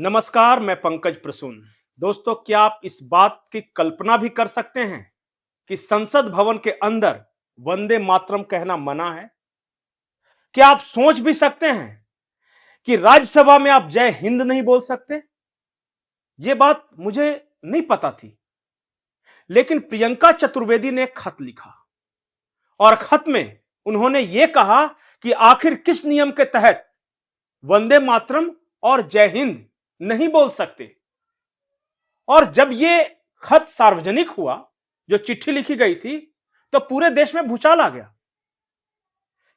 नमस्कार, मैं पंकज प्रसून। दोस्तों, क्या आप इस बात की कल्पना भी कर सकते हैं कि संसद भवन के अंदर वंदे मातरम कहना मना है? क्या आप सोच भी सकते हैं कि राज्यसभा में आप जय हिंद नहीं बोल सकते? यह बात मुझे नहीं पता थी, लेकिन प्रियंका चतुर्वेदी ने एक खत लिखा और खत में उन्होंने यह कहा कि आखिर किस नियम के तहत वंदे मातरम और जय हिंद नहीं बोल सकते। और जब यह खत सार्वजनिक हुआ, जो चिट्ठी लिखी गई थी, तो पूरे देश में भूचाल आ गया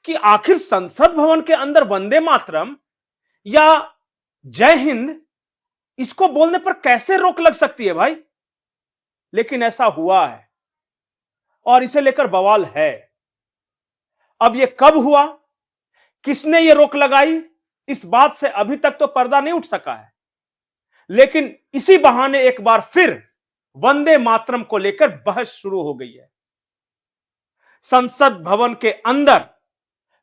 कि आखिर संसद भवन के अंदर वंदे मातरम या जय हिंद, इसको बोलने पर कैसे रोक लग सकती है भाई। लेकिन ऐसा हुआ है और इसे लेकर बवाल है। अब यह कब हुआ, किसने यह रोक लगाई, इस बात से अभी तक तो पर्दा नहीं उठ सका है। लेकिन इसी बहाने एक बार फिर वंदे मातरम को लेकर बहस शुरू हो गई है। संसद भवन के अंदर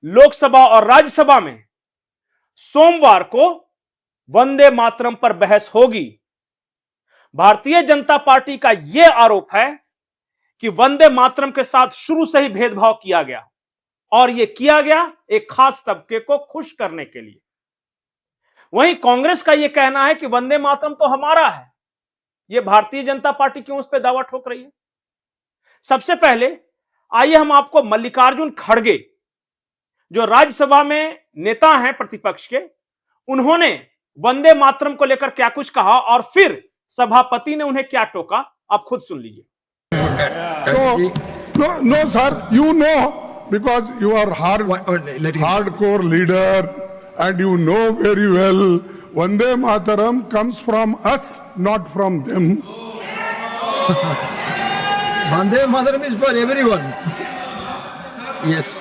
लोकसभा और राज्यसभा में सोमवार को वंदे मातरम पर बहस होगी। भारतीय जनता पार्टी का यह आरोप है कि वंदे मातरम के साथ शुरू से ही भेदभाव किया गया और यह किया गया एक खास तबके को खुश करने के लिए। वहीं कांग्रेस का यह कहना है कि वंदे मातरम तो हमारा है। यह भारतीय जनता पार्टी क्यों उस पर दावा ठोक रही है? सबसे पहले आइए हम आपको मल्लिकार्जुन खड़गे, जो राज्यसभा में नेता हैं प्रतिपक्ष के, उन्होंने वंदे मातरम को लेकर क्या कुछ कहा और फिर सभापति ने उन्हें क्या टोका, आप खुद सुन लीजिए। No, sir, you know, because you are hardcore leader and you know very well, Vande Mataram comes from us, not from them. Vande Mataram is for everyone. Yes.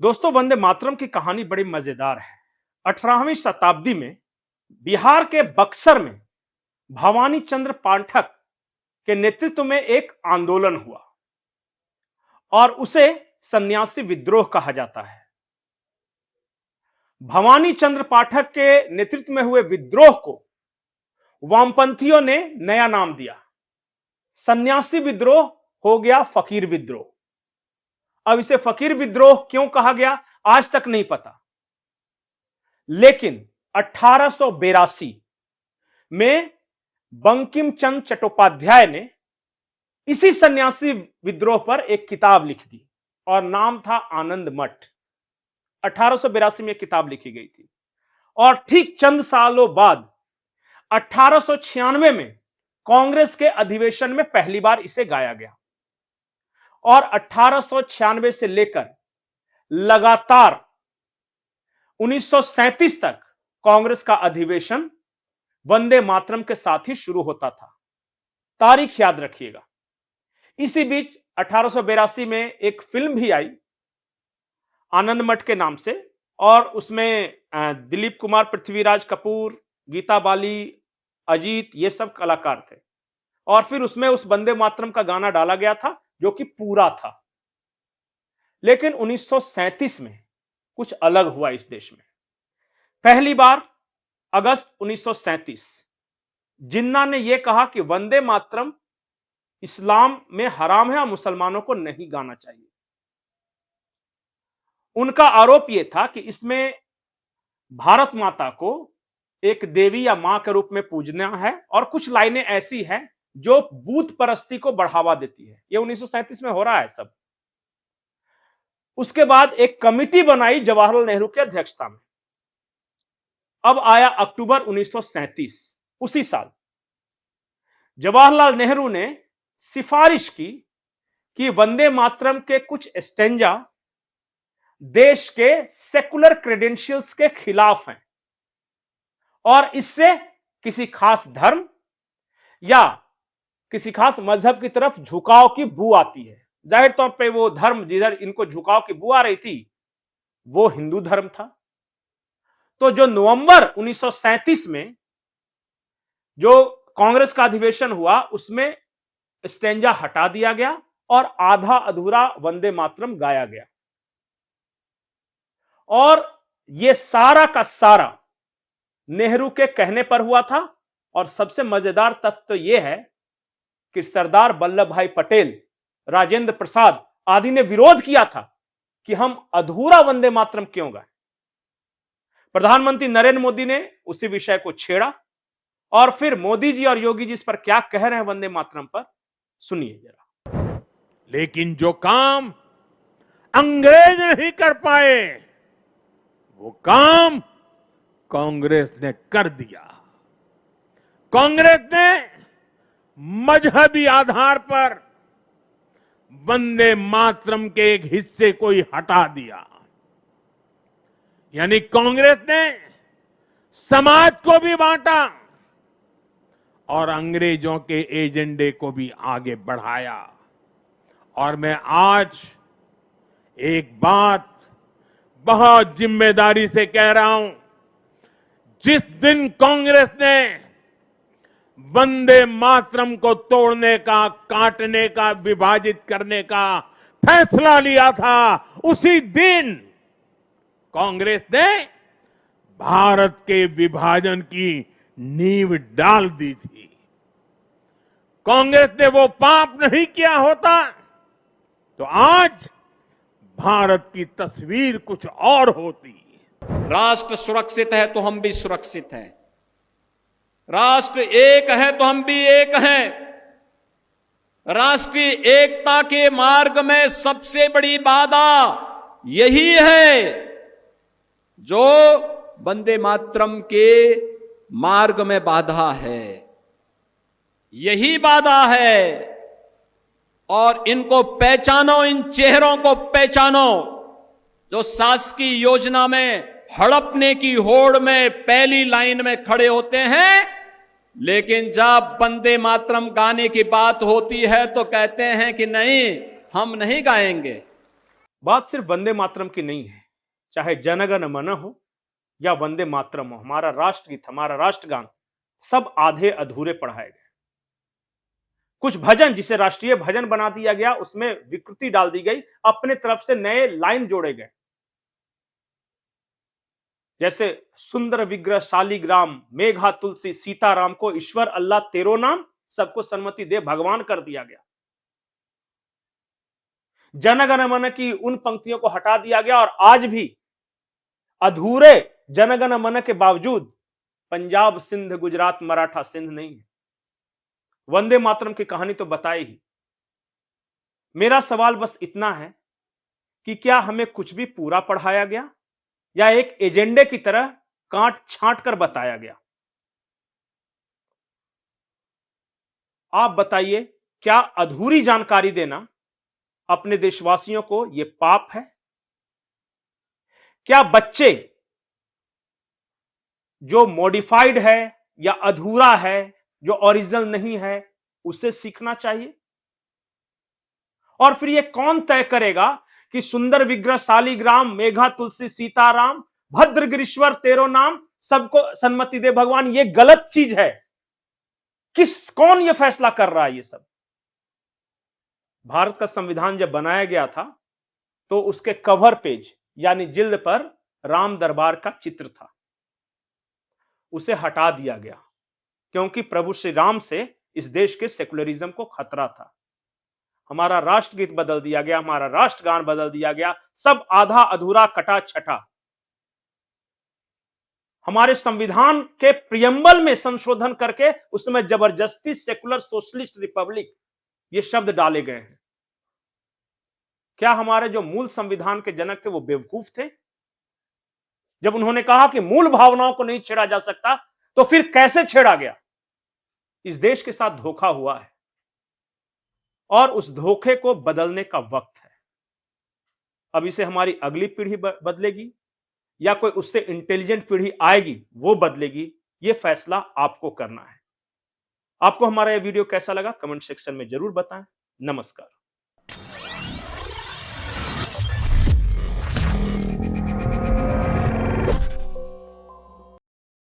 दोस्तों, वंदे मातरम की कहानी बड़ी मजेदार है। 18वीं शताब्दी में बिहार के बक्सर में भवानी चंद्र पाठक के नेतृत्व में एक आंदोलन हुआ और उसे सन्यासी विद्रोह कहा जाता है। भवानी चंद्र पाठक के नेतृत्व में हुए विद्रोह को वामपंथियों ने नया नाम दिया। सन्यासी विद्रोह हो गया फकीर विद्रोह। अब इसे फकीर विद्रोह क्यों कहा गया, आज तक नहीं पता। लेकिन 1882 में बंकिम चंद्र चट्टोपाध्याय ने इसी सन्यासी विद्रोह पर एक किताब लिख दी और नाम था आनंद मठ। 1882 में किताब लिखी गई थी और ठीक चंद सालों बाद 1896 में कांग्रेस के अधिवेशन में पहली बार इसे गाया गया और 1896 से लेकर लगातार 1937 तक कांग्रेस का अधिवेशन वंदे मातरम के साथ ही शुरू होता था। तारीख याद रखिएगा। इसी बीच 1882 में एक फिल्म भी आई आनंद मठ के नाम से और उसमें दिलीप कुमार, पृथ्वीराज कपूर, गीता बाली, अजीत, ये सब कलाकार थे और फिर उसमें उस वंदे मातरम का गाना डाला गया था जो कि पूरा था। लेकिन 1937 में कुछ अलग हुआ इस देश में। पहली बार अगस्त 1937 जिन्ना ने यह कहा कि वंदे मातरम इस्लाम में हराम है और मुसलमानों को नहीं गाना चाहिए। उनका आरोप यह था कि इसमें भारत माता को एक देवी या मां के रूप में पूजना है और कुछ लाइनें ऐसी हैं जो बूत परस्ती को बढ़ावा देती है। यह 1937 में हो रहा है सब। उसके बाद एक कमिटी बनाई जवाहरलाल नेहरू की अध्यक्षता में। अब आया अक्टूबर 1937, उसी साल जवाहरलाल नेहरू ने सिफारिश की कि वंदे मातरम के कुछ स्टेंजा देश के सेकुलर क्रेडेंशियल्स के खिलाफ हैं और इससे किसी खास धर्म या किसी खास मजहब की तरफ झुकाव की बू आती है। जाहिर तौर पे वो धर्म जिधर इनको झुकाव की बू आ रही थी वो हिंदू धर्म था। तो जो नवंबर 1937 में जो कांग्रेस का अधिवेशन हुआ उसमें स्टेंजा हटा दिया गया और आधा अधूरा वंदे मातरम गाया गया और यह सारा का सारा नेहरू के कहने पर हुआ था। और सबसे मजेदार तथ्य तो यह है कि सरदार वल्लभ भाई पटेल, राजेंद्र प्रसाद आदि ने विरोध किया था कि हम अधूरा वंदे मातरम क्यों गाएं। प्रधानमंत्री नरेंद्र मोदी ने उसी विषय को छेड़ा और फिर मोदी जी और योगी जी इस पर क्या कह रहे हैं वंदे मातरम पर, सुनिए जरा। लेकिन जो काम अंग्रेज नहीं कर पाए वो काम कांग्रेस ने कर दिया। कांग्रेस ने मजहबी आधार पर वंदे मातरम के एक हिस्से को ही हटा दिया। यानी कांग्रेस ने समाज को भी बांटा और अंग्रेजों के एजेंडे को भी आगे बढ़ाया। और मैं आज एक बात बहुत जिम्मेदारी से कह रहा हूं, जिस दिन कांग्रेस ने वंदे मातरम को तोड़ने का, काटने का, विभाजित करने का फैसला लिया था, उसी दिन कांग्रेस ने भारत के विभाजन की नींव डाल दी थी। कांग्रेस ने वो पाप नहीं किया होता तो आज भारत की तस्वीर कुछ और होती। राष्ट्र सुरक्षित है तो हम भी सुरक्षित हैं। राष्ट्र एक है तो हम भी एक हैं। राष्ट्रीय एकता के मार्ग में सबसे बड़ी बाधा यही है जो वंदे मातरम के मार्ग में बाधा है। यही बाधा है और इनको पहचानो, इन चेहरों को पहचानो जो शासकीय योजना में हड़पने की होड़ में पहली लाइन में खड़े होते हैं, लेकिन जब वंदे मातरम गाने की बात होती है तो कहते हैं कि नहीं, हम नहीं गाएंगे। बात सिर्फ वंदे मातरम की नहीं है, चाहे जनगण मन हो या वंदे मातरम हो, हमारा राष्ट्रगीत, हमारा राष्ट्रगान सब आधे अधूरे पढ़ाए गए। कुछ भजन जिसे राष्ट्रीय भजन बना दिया गया उसमें विकृति डाल दी गई, अपने तरफ से नए लाइन जोड़े गए। जैसे सुंदर विग्रह शालिग्राम, मेघा तुलसी सीताराम को ईश्वर अल्लाह तेरो नाम, सबको सन्मति दे भगवान कर दिया गया। जनगण मन की उन पंक्तियों को हटा दिया गया और आज भी अधूरे जनगण मन के बावजूद पंजाब सिंध गुजरात मराठा सिंध नहीं है। वंदे मातरम की कहानी तो बताई ही। मेरा सवाल बस इतना है कि क्या हमें कुछ भी पूरा पढ़ाया गया या एक एजेंडे की तरह काट छांट कर बताया गया? आप बताइए, क्या अधूरी जानकारी देना अपने देशवासियों को यह पाप है? क्या बच्चे जो मॉडिफाइड है या अधूरा है, जो ओरिजिनल नहीं है, उसे सीखना चाहिए? और फिर यह कौन तय करेगा कि सुंदर विग्रह शालिग्राम, मेघा तुलसी सीताराम, भद्र गिरीश्वर तेरो नाम, सबको सन्मति दे भगवान, ये गलत चीज है? कौन ये फैसला कर रहा है? ये सब भारत का संविधान जब बनाया गया था तो उसके कवर पेज यानी जिल्द पर राम दरबार का चित्र था, उसे हटा दिया गया क्योंकि प्रभु श्री राम से इस देश के सेकुलरिज्म को खतरा था। हमारा राष्ट्रगीत बदल दिया गया, हमारा राष्ट्रगान बदल दिया गया, सब आधा अधूरा कटा छटा। हमारे संविधान के प्रियम्बल में संशोधन करके उसमें जबरदस्ती सेकुलर सोशलिस्ट रिपब्लिक ये शब्द डाले गए हैं। क्या हमारे जो मूल संविधान के जनक थे वो बेवकूफ थे? जब उन्होंने कहा कि मूल भावनाओं को नहीं छेड़ा जा सकता, तो फिर कैसे छेड़ा गया? इस देश के साथ धोखा हुआ है और उस धोखे को बदलने का वक्त है। अब इसे हमारी अगली पीढ़ी बदलेगी या कोई उससे इंटेलिजेंट पीढ़ी आएगी वो बदलेगी, ये फैसला आपको करना है। आपको हमारा यह वीडियो कैसा लगा कमेंट सेक्शन में जरूर बताएं। नमस्कार।